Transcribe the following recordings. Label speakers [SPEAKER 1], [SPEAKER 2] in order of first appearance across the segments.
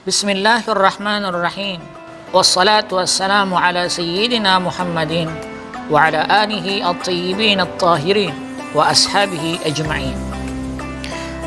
[SPEAKER 1] Bismillahirrahmanirrahim. Wassalatu wassalamu ala sayyidina Muhammadin wa ala alihi at-tayyibin at-tahirin wa ashabihi ajma'in.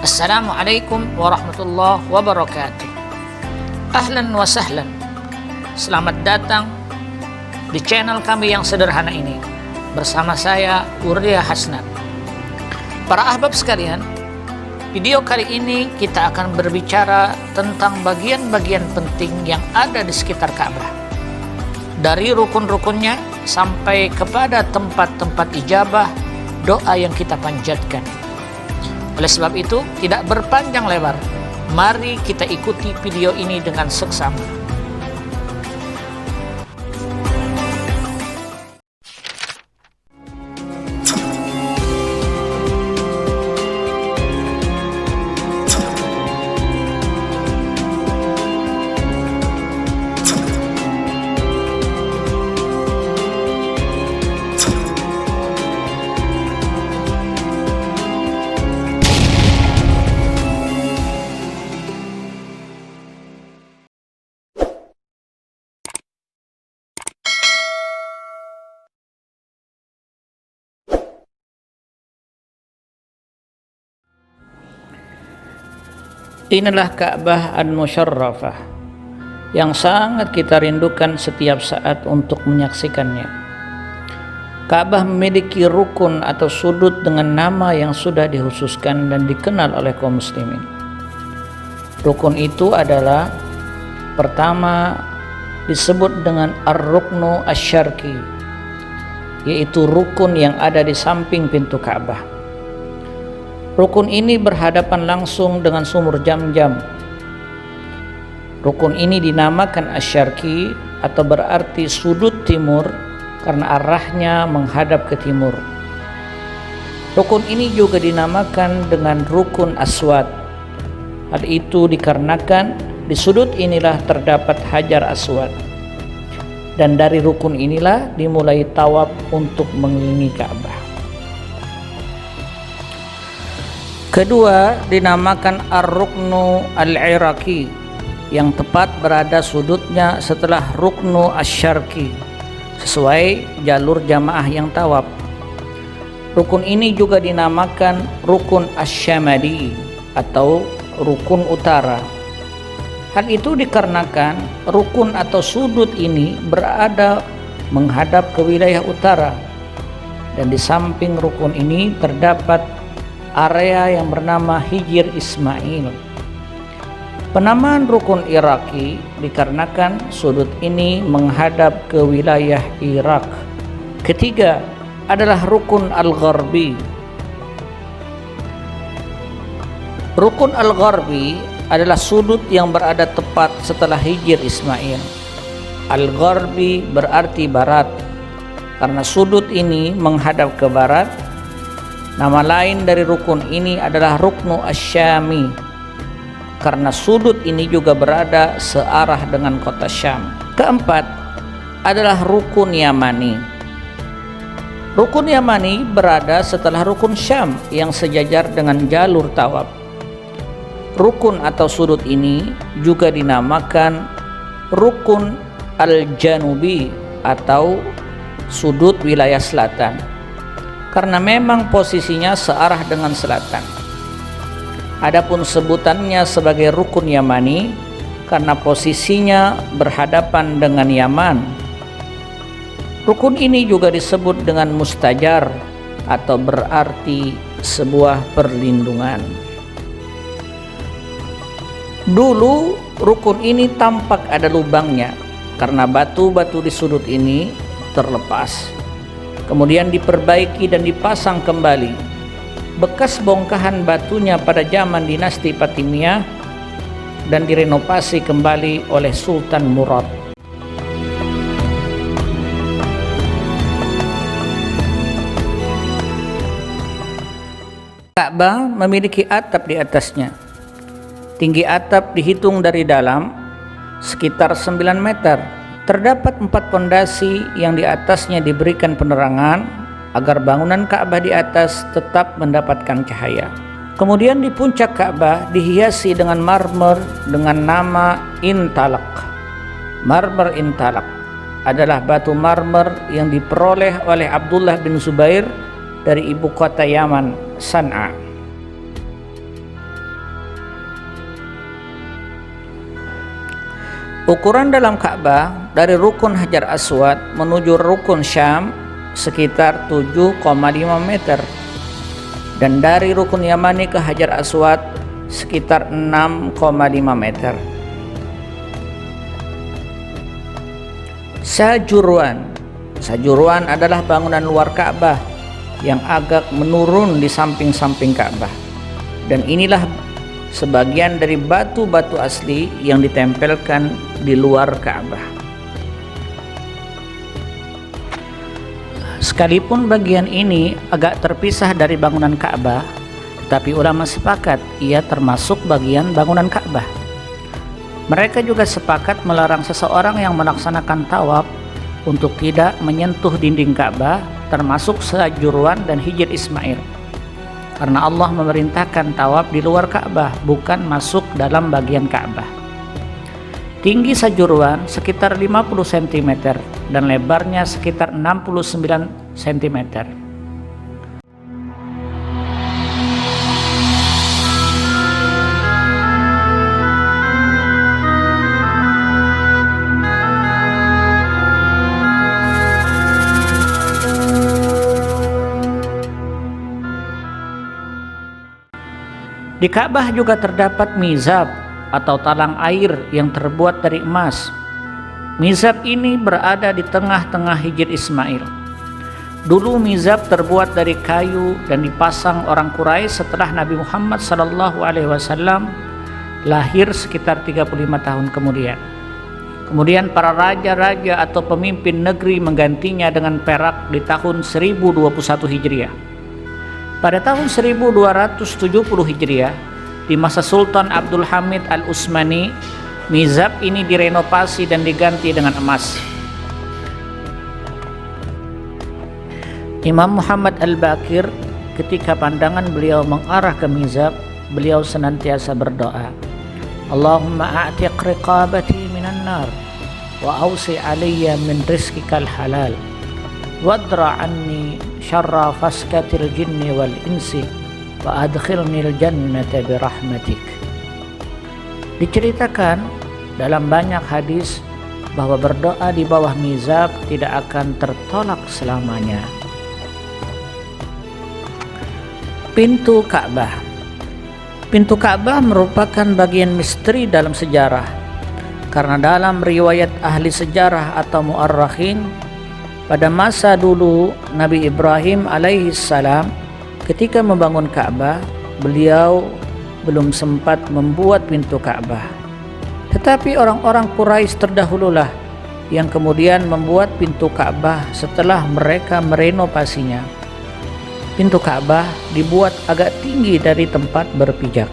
[SPEAKER 1] Assalamualaikum warahmatullahi wabarakatuh. Ahlan wa sahlan. Selamat datang di channel kami yang sederhana ini. Bersama saya Urdia Hasnat. Para ahbab sekalian, video kali ini kita akan berbicara tentang bagian-bagian penting yang ada di sekitar Ka'bah. Dari rukun-rukunnya sampai kepada tempat-tempat ijabah doa yang kita panjatkan. Oleh sebab itu, tidak berpanjang lebar, mari kita ikuti video ini dengan seksama. Inilah Ka'bah Al-Musyarrafah yang sangat kita rindukan setiap saat untuk menyaksikannya. Ka'bah memiliki rukun atau sudut dengan nama yang sudah dikhususkan dan dikenal oleh kaum muslimin. Rukun itu adalah, pertama, disebut dengan Ar-Ruknu Asy-Syarqi, yaitu rukun yang ada di samping pintu Ka'bah. Rukun ini berhadapan langsung dengan sumur Zamzam. Rukun ini dinamakan Asy-Syarqi atau berarti sudut timur karena arahnya menghadap ke timur. Rukun ini juga dinamakan dengan Rukun Aswad. Hal itu dikarenakan di sudut inilah terdapat Hajar Aswad. Dan dari rukun inilah dimulai tawaf untuk mengelilingi Ka'bah. Kedua, dinamakan Ar-Ruknu Al-Iraqi yang tepat berada sudutnya setelah Ruknu Asy-Syarqi sesuai jalur jamaah yang tawaf. Rukun ini juga dinamakan Rukun Asy-Syamali atau Rukun Utara. Hal itu dikarenakan rukun atau sudut ini berada menghadap ke wilayah utara, dan di samping rukun ini terdapat area yang bernama Hijr Ismail. Penamaan Rukun Iraqi dikarenakan sudut ini menghadap ke wilayah Irak. Ketiga adalah Rukun Al-Gharbi. Rukun Al-Gharbi adalah sudut yang berada tepat setelah Hijr Ismail. Al-Gharbi berarti barat karena sudut ini menghadap ke barat. Nama lain dari rukun ini adalah Ruknu Asy-Syami karena sudut ini juga berada searah dengan kota Syam. Keempat adalah Rukun Yamani. Rukun Yamani berada setelah Rukun Syam yang sejajar dengan jalur tawaf. Rukun atau sudut ini juga dinamakan Rukun Al-Janubi atau sudut wilayah selatan, karena memang posisinya searah dengan selatan. Adapun sebutannya sebagai Rukun Yamani karena posisinya berhadapan dengan Yaman. Rukun ini juga disebut dengan Mustajar atau berarti sebuah perlindungan. Dulu rukun ini tampak ada lubangnya karena batu-batu di sudut ini terlepas. Kemudian diperbaiki dan dipasang kembali. Bekas bongkahan batunya pada zaman dinasti Fatimiyah dan direnovasi kembali oleh Sultan Murad. Ka'bah memiliki atap di atasnya. Tinggi atap dihitung dari dalam sekitar 9 meter. Terdapat 4 pondasi yang di atasnya diberikan penerangan agar bangunan Ka'bah di atas tetap mendapatkan cahaya. Kemudian di puncak Ka'bah dihiasi dengan marmer dengan nama Intalaq. Marmer Intalaq adalah batu marmer yang diperoleh oleh Abdullah bin Zubair dari ibu kota Yaman, San'a. Ukuran dalam Ka'bah dari rukun Hajar Aswad menuju rukun Syam sekitar 7,5 meter, dan dari rukun Yamani ke Hajar Aswad sekitar 6,5 meter. Sajurwan adalah bangunan luar Ka'bah yang agak menurun di samping-samping Ka'bah, dan inilah sebagian dari batu-batu asli yang ditempelkan di luar Ka'bah. Sekalipun bagian ini agak terpisah dari bangunan Ka'bah, tapi ulama sepakat ia termasuk bagian bangunan Ka'bah. Mereka juga sepakat melarang seseorang yang melaksanakan tawaf untuk tidak menyentuh dinding Ka'bah, termasuk Sajurwan dan Hijr Ismail, karena Allah memerintahkan tawaf di luar Ka'bah, bukan masuk dalam bagian Ka'bah. Tinggi Sajurwan sekitar 50 cm dan lebarnya sekitar 69 cm. Di Ka'bah juga terdapat mizab atau talang air yang terbuat dari emas. Mizab ini berada di tengah-tengah Hijr Ismail. Dulu mizab terbuat dari kayu dan dipasang orang Quraisy setelah Nabi Muhammad SAW lahir sekitar 35 tahun kemudian. Kemudian para raja-raja atau pemimpin negeri menggantinya dengan perak di tahun 1021 Hijriah. Pada tahun 1270 Hijriah, di masa Sultan Abdul Hamid Al-Utsmani, mizab ini direnovasi dan diganti dengan emas. Imam Muhammad Al-Baqir, ketika pandangan beliau mengarah ke mizab, beliau senantiasa berdoa, Allahumma a'tiq riqabati minan nar wa awsi alayya min rizqikal halal wadra anni syarra faskatil jinni wal insi wa adkhilnil jannata birahmatik. Diceritakan dalam banyak hadis bahwa berdoa di bawah mizab tidak akan tertolak selamanya. Pintu Ka'bah. Pintu Ka'bah merupakan bagian misteri dalam sejarah, karena dalam riwayat ahli sejarah atau mu'arrakhin, pada masa dulu Nabi Ibrahim alaihissalam ketika membangun Ka'bah, beliau belum sempat membuat pintu Ka'bah. Tetapi orang-orang Quraisy terdahululah yang kemudian membuat pintu Ka'bah setelah mereka merenovasinya. Pintu Ka'bah dibuat agak tinggi dari tempat berpijak.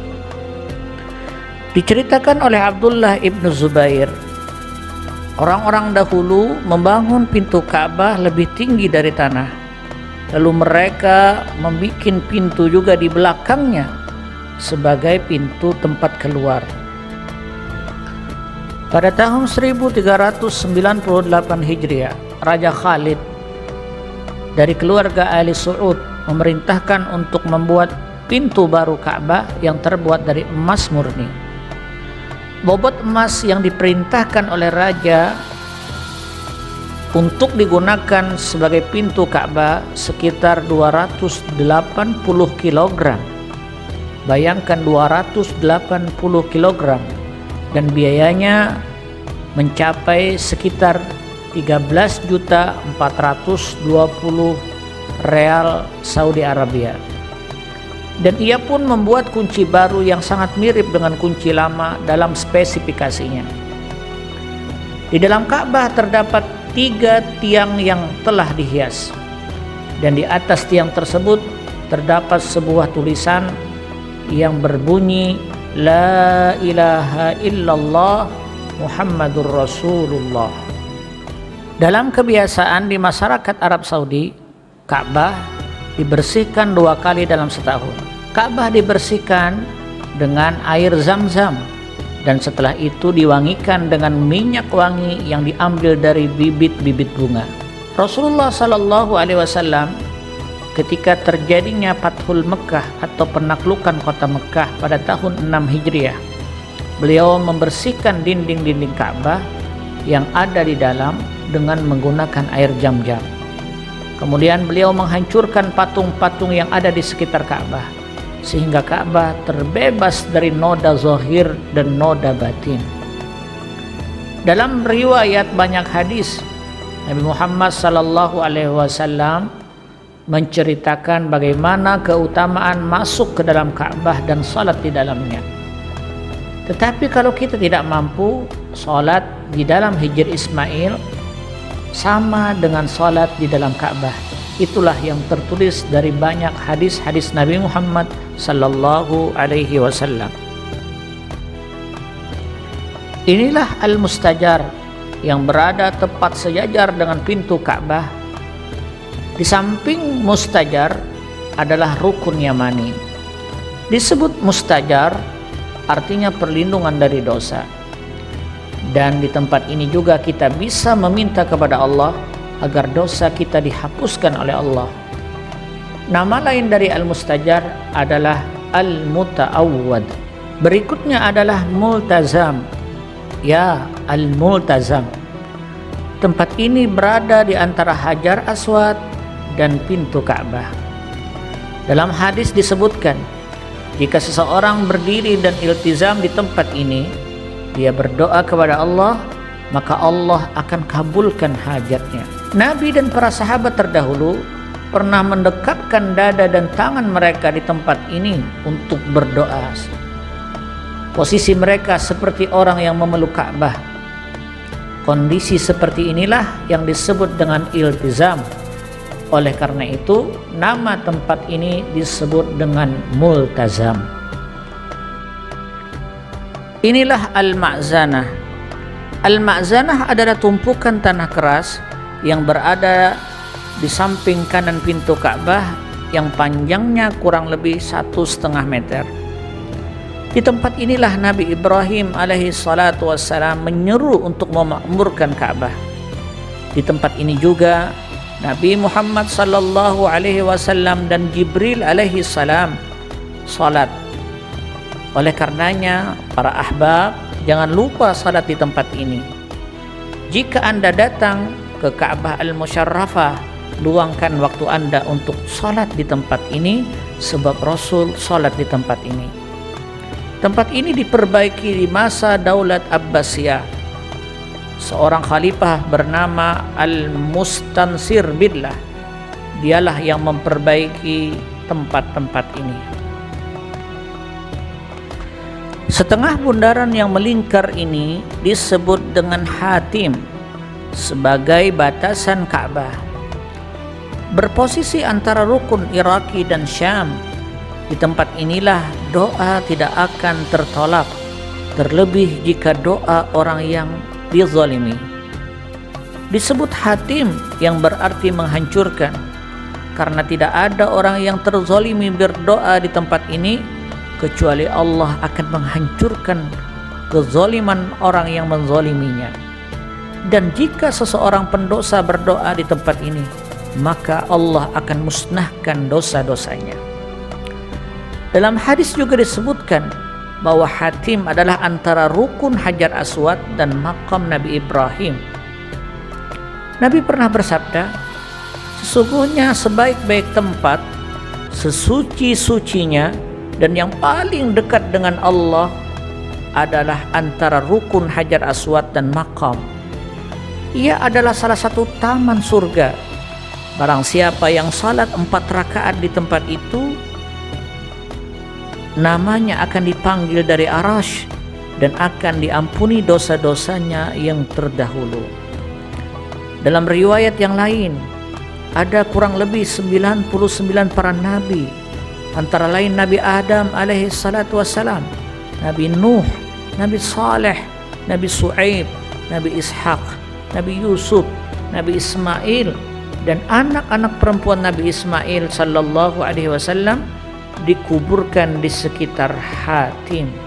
[SPEAKER 1] Diceritakan oleh Abdullah ibnu Zubair, orang-orang dahulu membangun pintu Ka'bah lebih tinggi dari tanah. Lalu mereka membuat pintu juga di belakangnya sebagai pintu tempat keluar. Pada tahun 1398 Hijriah, Raja Khalid dari keluarga Ali Saud memerintahkan untuk membuat pintu baru Ka'bah yang terbuat dari emas murni. Bobot emas yang diperintahkan oleh raja untuk digunakan sebagai pintu Ka'bah sekitar 280 kg. Bayangkan 280 kg, dan biayanya mencapai sekitar 13.420 real Saudi Arabia. Dan ia pun membuat kunci baru yang sangat mirip dengan kunci lama dalam spesifikasinya. Di dalam Ka'bah terdapat 3 tiang yang telah dihias, dan di atas tiang tersebut terdapat sebuah tulisan yang berbunyi La ilaha illallah Muhammadur Rasulullah. Dalam kebiasaan di masyarakat Arab Saudi, Ka'bah dibersihkan 2 kali dalam setahun. Ka'bah dibersihkan dengan air Zam-Zam, dan setelah itu diwangikan dengan minyak wangi yang diambil dari bibit-bibit bunga. Rasulullah Shallallahu Alaihi Wasallam ketika terjadinya Fathul Mekah atau penaklukan kota Mekah pada tahun 6 Hijriah, beliau membersihkan dinding-dinding Ka'bah yang ada di dalam dengan menggunakan air Zam-Zam. Kemudian beliau menghancurkan patung-patung yang ada di sekitar Ka'bah, sehingga Ka'bah terbebas dari noda zahir dan noda batin. Dalam riwayat banyak hadis, Nabi Muhammad sallallahu alaihi wasallam menceritakan bagaimana keutamaan masuk ke dalam Ka'bah dan salat di dalamnya. Tetapi kalau kita tidak mampu, salat di dalam Hijr Ismail sama dengan salat di dalam Ka'bah. Itulah yang tertulis dari banyak hadis-hadis Nabi Muhammad sallallahu alaihi wasallam. Inilah Al-Mustajar yang berada tepat sejajar dengan pintu Ka'bah. Di samping Mustajar adalah rukun Yamani. Disebut Mustajar artinya perlindungan dari dosa. Dan di tempat ini juga kita bisa meminta kepada Allah agar dosa kita dihapuskan oleh Allah. Nama lain dari Al-Mustajar adalah Al-Muta'awwad. Berikutnya adalah Multazam. Ya, Al-Multazam. Tempat ini berada di antara Hajar Aswad dan pintu Ka'bah. Dalam hadis disebutkan, jika seseorang berdiri dan iltizam di tempat ini, dia berdoa kepada Allah, maka Allah akan kabulkan hajatnya. Nabi dan para sahabat terdahulu pernah mendekapkan dada dan tangan mereka di tempat ini untuk berdoa. Posisi mereka seperti orang yang memeluk Ka'bah. Kondisi seperti inilah yang disebut dengan iltizam. Oleh karena itu, nama tempat ini disebut dengan Multazam. Inilah Al-Ma'zanah. Al-Ma'zanah adalah tumpukan tanah keras yang berada di samping kanan pintu Ka'bah yang panjangnya kurang lebih 1,5 meter. Di tempat inilah Nabi Ibrahim alaihi salatu wassalam menyeru untuk memakmurkan Ka'bah. Di tempat ini juga Nabi Muhammad sallallahu alaihi wasallam dan Jibril alaihi salam salat. Oleh karenanya, para ahbab, jangan lupa salat di tempat ini. Jika Anda datang ke Ka'bah Al-Musyarrafah, luangkan waktu Anda untuk salat di tempat ini, sebab Rasul salat di tempat ini. Tempat ini diperbaiki di masa Daulat Abbasiyah. Seorang khalifah bernama Al-Mustansir Billah, dialah yang memperbaiki tempat-tempat ini. Setengah bundaran yang melingkar ini disebut dengan Hatim sebagai batasan Ka'bah. Berposisi antara rukun Iraki dan Syam. Di tempat inilah doa tidak akan tertolak, terlebih jika doa orang yang dizalimi. Disebut Hatim yang berarti menghancurkan, karena tidak ada orang yang terzalimi berdoa di tempat ini kecuali Allah akan menghancurkan kezaliman orang yang menzaliminya. Dan jika seseorang pendosa berdoa di tempat ini, maka Allah akan musnahkan dosa-dosanya. Dalam hadis juga disebutkan bahwa Hatim adalah antara rukun Hajar Aswad dan makam Nabi Ibrahim. Nabi pernah bersabda, sesungguhnya sebaik-baik tempat, sesuci-sucinya, dan yang paling dekat dengan Allah adalah antara rukun Hajar Aswad dan makam. Ia adalah salah satu taman surga. Barang siapa yang salat 4 rakaat di tempat itu, namanya akan dipanggil dari Arash dan akan diampuni dosa-dosanya yang terdahulu. Dalam riwayat yang lain, ada kurang lebih 99 para nabi, antara lain Nabi Adam alaihi salatu wassalam, Nabi Nuh, Nabi Saleh, Nabi Su'aib, Nabi Ishaq, Nabi Yusuf, Nabi Ismail, dan anak-anak perempuan Nabi Ismail sallallahu alaihi wasallam dikuburkan di sekitar Hatim.